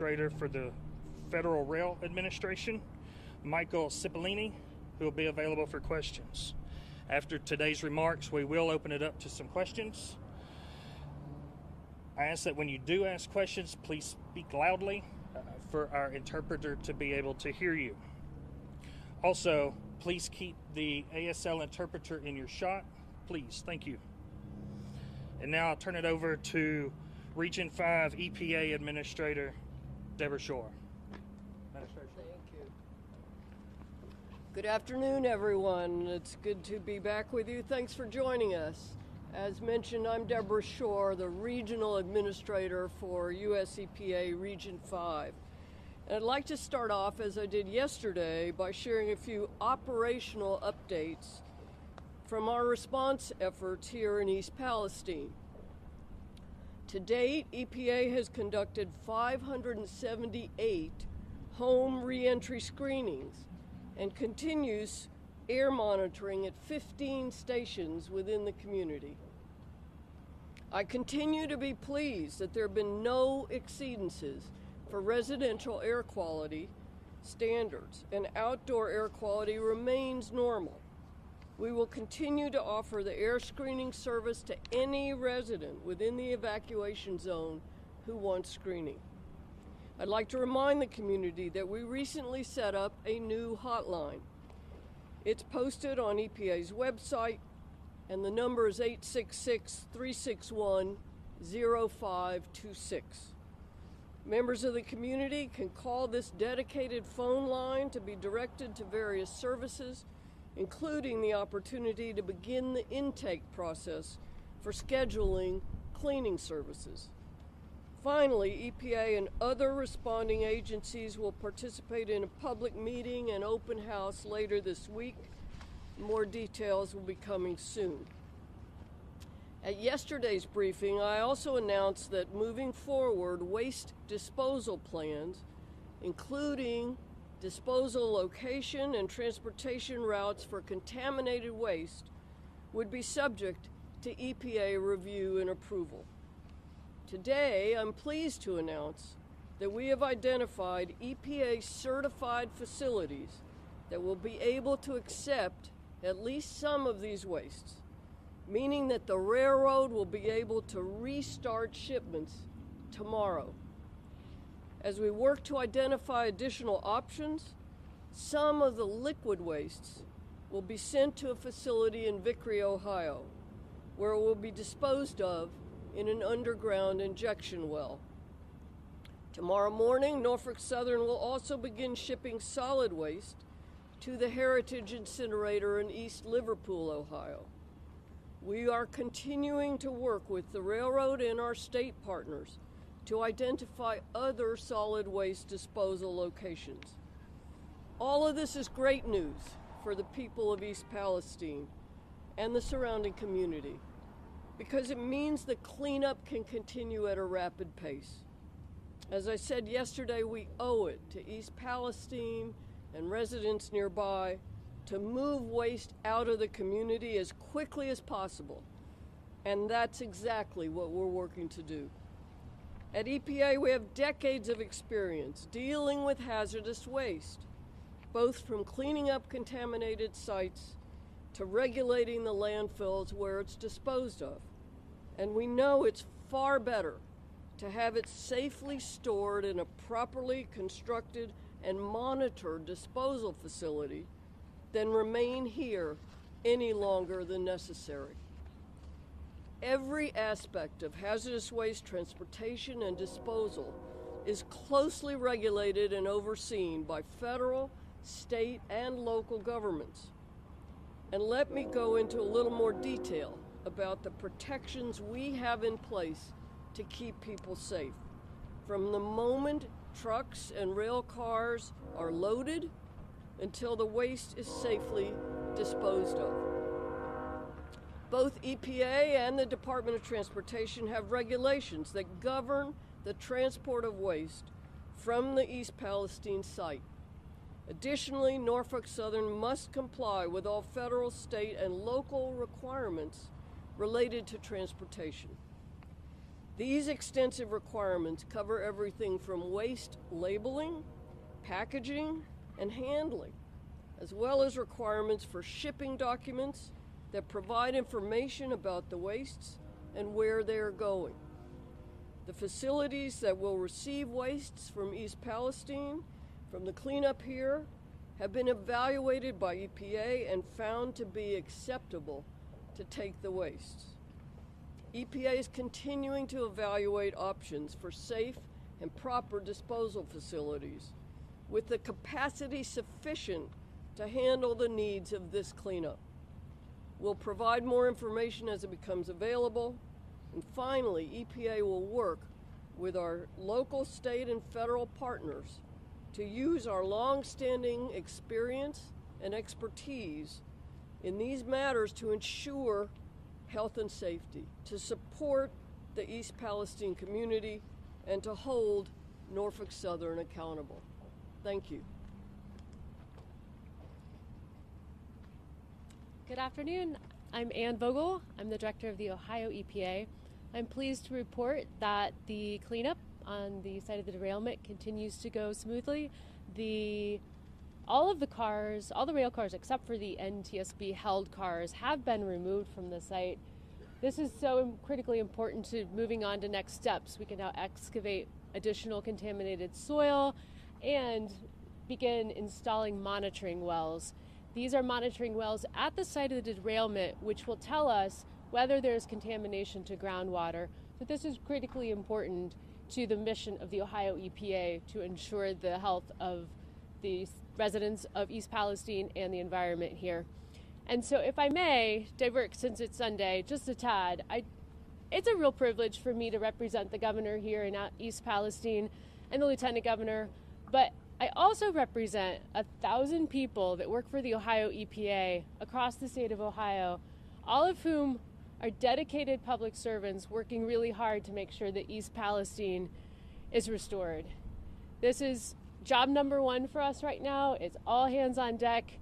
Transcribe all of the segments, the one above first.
Administrator for the Federal Rail Administration, Michael Cipollini, who will be available for questions. After today's remarks, we will open it up to some questions. I ask that when you do ask questions, please speak loudly for our interpreter to be able to hear you. Also, please keep the ASL interpreter in your shot. Please, thank you. And now I'll turn it over to Region 5 EPA Administrator Deborah Shore. Thank you. Good afternoon, everyone. It's good to be back with you. Thanks for joining us. As mentioned, I'm Deborah Shore, the Regional Administrator for US EPA Region 5. And I'd like to start off, as I did yesterday, by sharing a few operational updates from our response efforts here in East Palestine. To date, EPA has conducted 578 home reentry screenings and continues air monitoring at 15 stations within the community. I continue to be pleased that there have been no exceedances for residential air quality standards, and outdoor air quality remains normal. We will continue to offer the air screening service to any resident within the evacuation zone who wants screening. I'd like to remind the community that we recently set up a new hotline. It's posted on EPA's website, and the number is 866-361-0526. Members of the community can call this dedicated phone line to be directed to various services, including the opportunity to begin the intake process for scheduling cleaning services. Finally, EPA and other responding agencies will participate in a public meeting and open house later this week. More details will be coming soon. At yesterday's briefing, I also announced that moving forward, waste disposal plans, including disposal location and transportation routes for contaminated waste, would be subject to EPA review and approval. Today, I'm pleased to announce that we have identified EPA-certified facilities that will be able to accept at least some of these wastes, meaning that the railroad will be able to restart shipments tomorrow. As we work to identify additional options, some of the liquid wastes will be sent to a facility in Vickery, Ohio, where it will be disposed of in an underground injection well. Tomorrow morning, Norfolk Southern will also begin shipping solid waste to the Heritage Incinerator in East Liverpool, Ohio. We are continuing to work with the railroad and our state partners to identify other solid waste disposal locations. All of this is great news for the people of East Palestine and the surrounding community, because it means the cleanup can continue at a rapid pace. As I said yesterday, we owe it to East Palestine and residents nearby to move waste out of the community as quickly as possible, and that's exactly what we're working to do. At EPA, we have decades of experience dealing with hazardous waste, both from cleaning up contaminated sites to regulating the landfills where it's disposed of. And we know it's far better to have it safely stored in a properly constructed and monitored disposal facility than remain here any longer than necessary. Every aspect of hazardous waste transportation and disposal is closely regulated and overseen by federal, state, and local governments. And let me go into a little more detail about the protections we have in place to keep people safe. From the moment trucks and rail cars are loaded until the waste is safely disposed of. Both EPA and the Department of Transportation have regulations that govern the transport of waste from the East Palestine site. Additionally, Norfolk Southern must comply with all federal, state, and local requirements related to transportation. These extensive requirements cover everything from waste labeling, packaging, and handling, as well as requirements for shipping documents that provide information about the wastes and where they are going. The facilities that will receive wastes from East Palestine, from the cleanup here, have been evaluated by EPA and found to be acceptable to take the wastes. EPA is continuing to evaluate options for safe and proper disposal facilities with the capacity sufficient to handle the needs of this cleanup. We'll provide more information as it becomes available. And finally, EPA will work with our local, state, and federal partners to use our long-standing experience and expertise in these matters to ensure health and safety, to support the East Palestine community, and to hold Norfolk Southern accountable. Thank you. Good afternoon. I'm Ann Vogel. I'm the director of the Ohio EPA. I'm pleased to report that the cleanup on the site of the derailment continues to go smoothly. All of the cars, all the rail cars except for the NTSB held cars, have been removed from the site. This is so critically important to moving on to next steps. We can now excavate additional contaminated soil and begin installing monitoring wells. These are monitoring wells at the site of the derailment, which will tell us whether there's contamination to groundwater. So this is critically important to the mission of the Ohio EPA to ensure the health of the residents of East Palestine and the environment here. And so if I may divert, since it's Sunday, just a tad, it's a real privilege for me to represent the governor here in East Palestine and the lieutenant governor, but I also represent 1,000 people that work for the Ohio EPA across the state of Ohio, all of whom are dedicated public servants working really hard to make sure that East Palestine is restored. This is job number one for us right now. It's all hands on deck.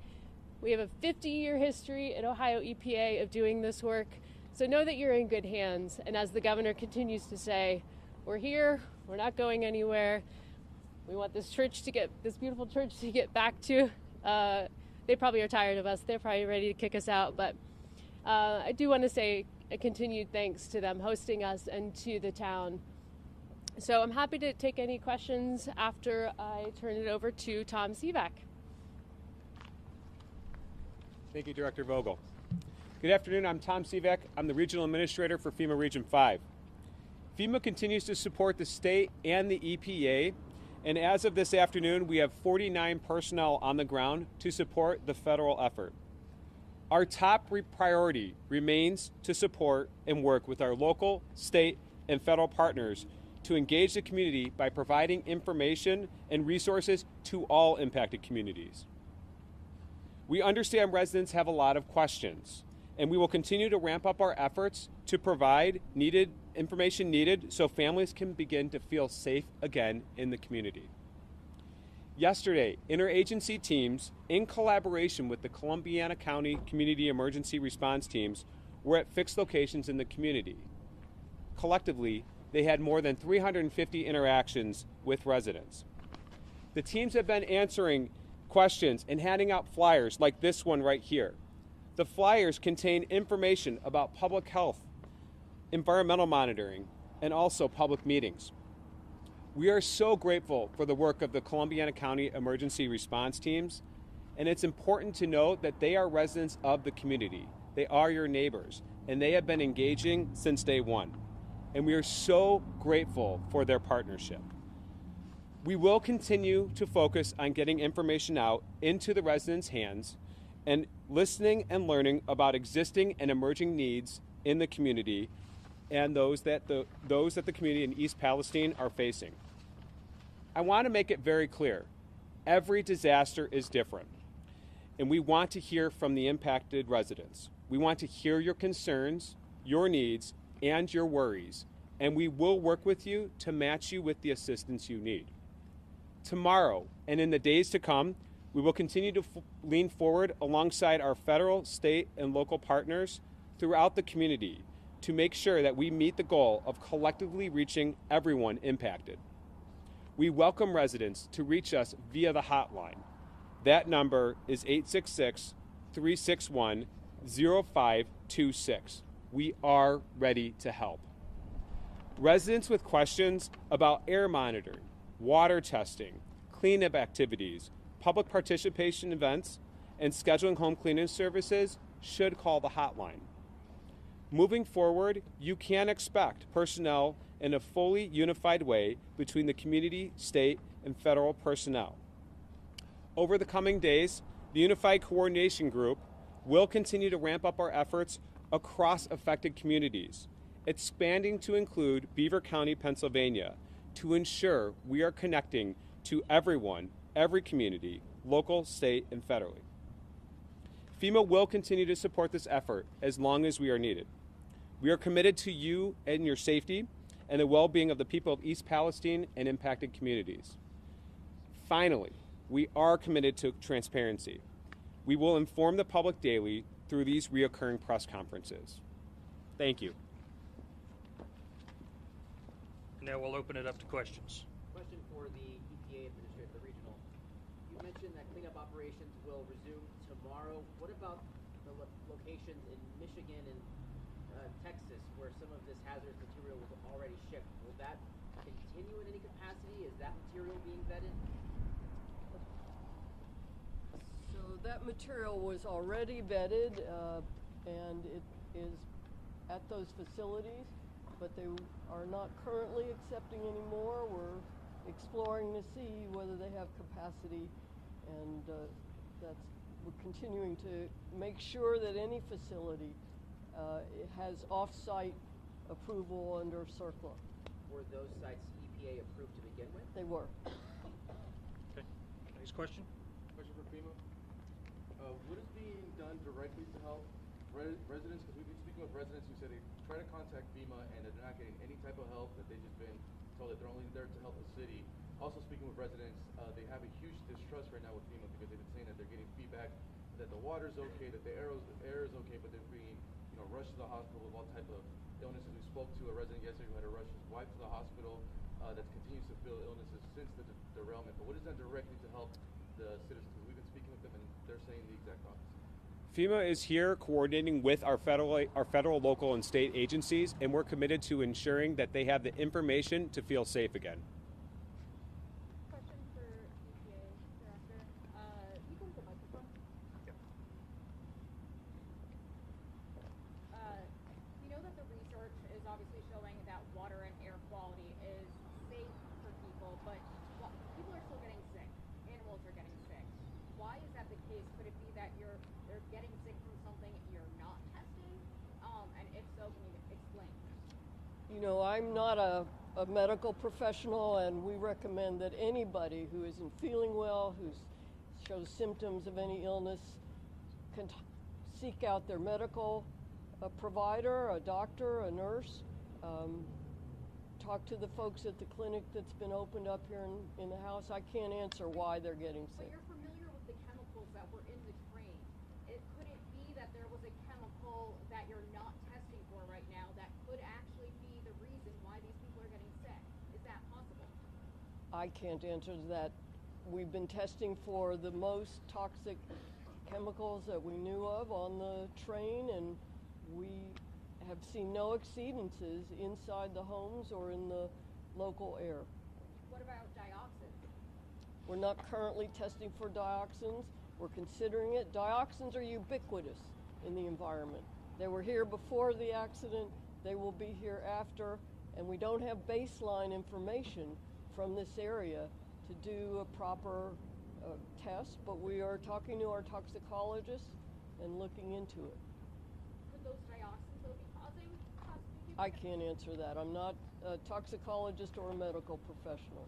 We have a 50-year history at Ohio EPA of doing this work, so know that you're in good hands. And as the governor continues to say, we're here, we're not going anywhere. We want this beautiful church to get back to. They probably are tired of us. They're probably ready to kick us out. But I do want to say a continued thanks to them hosting us and to the town. So I'm happy to take any questions after I turn it over to Tom Sivak. Thank you, Director Vogel. Good afternoon. I'm Tom Sivak. I'm the Regional Administrator for FEMA Region 5. FEMA continues to support the state and the EPA. And as of this afternoon, we have 49 personnel on the ground to support the federal effort. Our top priority remains to support and work with our local, state, and federal partners to engage the community by providing information and resources to all impacted communities. We understand residents have a lot of questions, and we will continue to ramp up our efforts to provide information needed so families can begin to feel safe again in the community. Yesterday, interagency teams, in collaboration with the Columbiana County Community Emergency Response Teams, were at fixed locations in the community. Collectively, they had more than 350 interactions with residents. The teams have been answering questions and handing out flyers like this one right here. The flyers contain information about public health, environmental monitoring, and also public meetings. We are so grateful for the work of the Columbiana County Emergency Response Teams, and it's important to note that they are residents of the community. They are your neighbors, and they have been engaging since day one. And we are so grateful for their partnership. We will continue to focus on getting information out into the residents' hands and listening and learning about existing and emerging needs in the community and those that the community in East Palestine are facing. I want to make it very clear, every disaster is different, and we want to hear from the impacted residents. We want to hear your concerns, your needs, and your worries, and we will work with you to match you with the assistance you need. Tomorrow and in the days to come, we will continue to lean forward alongside our federal, state, and local partners throughout the community to make sure that we meet the goal of collectively reaching everyone impacted. We welcome residents to reach us via the hotline. That number is 866-361-0526. We are ready to help. Residents with questions about air monitoring, water testing, cleanup activities, public participation events, and scheduling home cleaning services should call the hotline. Moving forward, you can expect personnel in a fully unified way between the community, state, and federal personnel. Over the coming days, the Unified Coordination Group will continue to ramp up our efforts across affected communities, expanding to include Beaver County, Pennsylvania, to ensure we are connecting to everyone, every community, local, state, and federally. FEMA will continue to support this effort as long as we are needed. We are committed to you and your safety and the well-being of the people of East Palestine and impacted communities. Finally, we are committed to transparency. We will inform the public daily through these reoccurring press conferences. Thank you. Now we'll open it up to questions. Question for the EPA administrator, the regional. You mentioned that cleanup operations will resume tomorrow. What about the locations in Michigan and Texas where some of this hazardous material was already shipped? Will that continue in any capacity? Is that material being vetted? So that material was already vetted, and it is at those facilities, but they are not currently accepting any more. We're exploring to see whether they have capacity, and we're continuing to make sure that any facility it has off-site approval under CERCLA. Were those sites EPA approved to begin with? They were. Okay. Next question. Question for FEMA. What is being done directly to help residents? Because we've been speaking with residents who said they try to contact FEMA and they're not getting any type of help, that they've just been told that they're only there to help the city. Also speaking with residents, they have a huge distrust right now with FEMA because they've been saying that they're getting feedback that the water's okay, that the air is okay, but they're being rushed to the hospital with all type of illnesses. We spoke to a resident yesterday who had to rush his wife to the hospital that continues to feel illnesses since the derailment. But what is done directly to help the citizens? Because we've been speaking with them and they're saying the exact opposite. FEMA is here coordinating with our federal, local, and state agencies, and we're committed to ensuring that they have the information to feel safe again. Question for EPA Director. You go to the microphone. Yep. We know that the research is obviously showing that water and air quality is safe for people, but people are still getting sick. Animals are getting sick. Why is that the case? Could it be that they're getting sick from something you're not testing? And if so, can you explain? You know, I'm not a medical professional, and we recommend that anybody who isn't feeling well, who shows symptoms of any illness, can seek out their medical provider, a doctor, a nurse. Talk to the folks at the clinic that's been opened up here in the house. I can't answer why they're getting But sick. you're familiar with the chemicals that were in the train. Could it be that there was a chemical that you're not testing for right now that could actually be the reason why these people are getting sick? Is that possible? I can't answer that. We've been testing for the most toxic chemicals that we knew of on the train, and we have seen no exceedances inside the homes or in the local air. What about dioxins? We're not currently testing for dioxins. We're considering it. Dioxins are ubiquitous in the environment. They were here before the accident. They will be here after. And we don't have baseline information from this area to do a proper test, but we are talking to our toxicologists and looking into it. Could those dioxins though be causing people? I can't answer that. I'm not a toxicologist or a medical professional.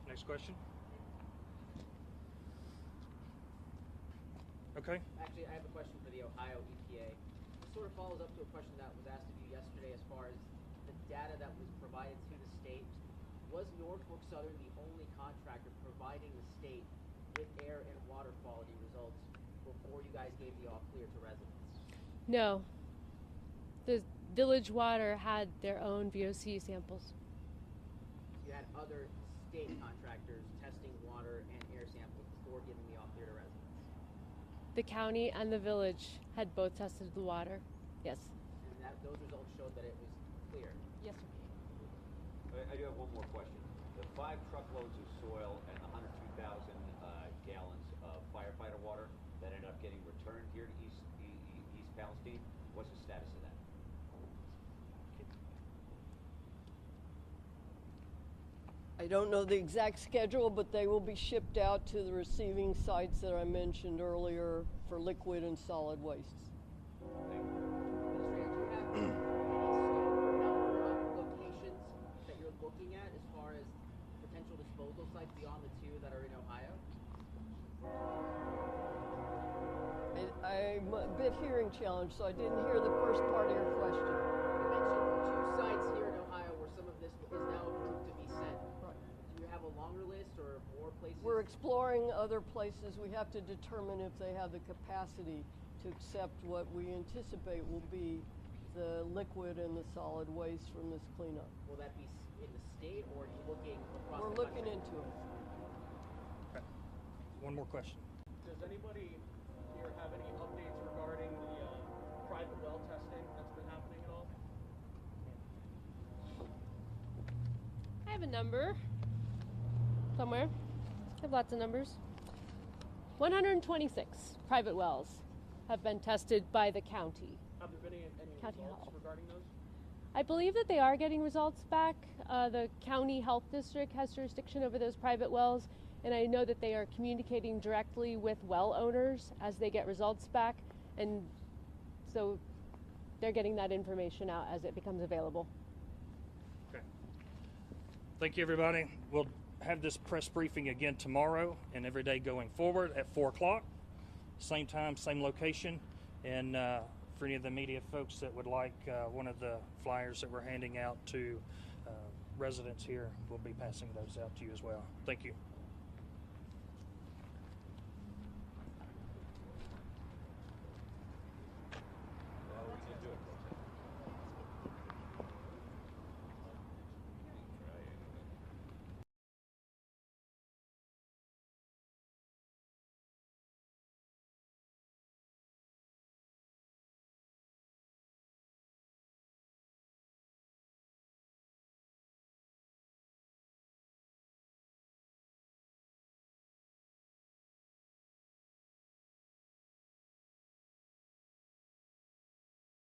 Next question. Okay. Actually, I have a question for the Ohio EPA. This sort of follows up to a question that was asked of you yesterday as far as the data that was provided to the state. Was Norfolk Southern the only contractor providing the state with air and water quality results before you guys gave the all clear to residents? No. Village Water had their own VOC samples. You had other state contractors testing water and air samples before giving the all-clear to residents. The county and the village had both tested the water. Yes. And those results showed that it was clear. Yes, sir. I do have one more question. The 5 truckloads of soil and the 102,000 gallons of firefighter water that ended up getting returned here to East Palestine, what's the status of that? I don't know the exact schedule, but they will be shipped out to the receiving sites that I mentioned earlier for liquid and solid wastes. Administrator, do you have any number of locations that you're looking at as far as potential disposal sites beyond the 2 that are in Ohio? I'm a bit hearing challenged, so I didn't hear the first part of your question. You mentioned 2 sites here in Ohio where some of this is now approved to be sent. Right. Do you have a longer list or more places? We're exploring other places. We have to determine if they have the capacity to accept what we anticipate will be the liquid and the solid waste from this cleanup. Will that be in the state, or are you looking across We're the looking country? into it. Okay. One more question. Does anybody here have any updates regarding the private well testing that's been happening at all? I have a number somewhere. I have lots of numbers. 126 private wells have been tested by the county. Have there been any County results Health. regarding those? I believe that they are getting results back. The county health district has jurisdiction over those private wells, and I know that they are communicating directly with well owners as they get results back, and so they're getting that information out as it becomes available. Okay. Thank you, everybody. We'll have this press briefing again tomorrow and every day going forward at 4 o'clock. Same time, same location. And for any of the media folks that would like one of the flyers that we're handing out to residents here, we'll be passing those out to you as well. Thank you.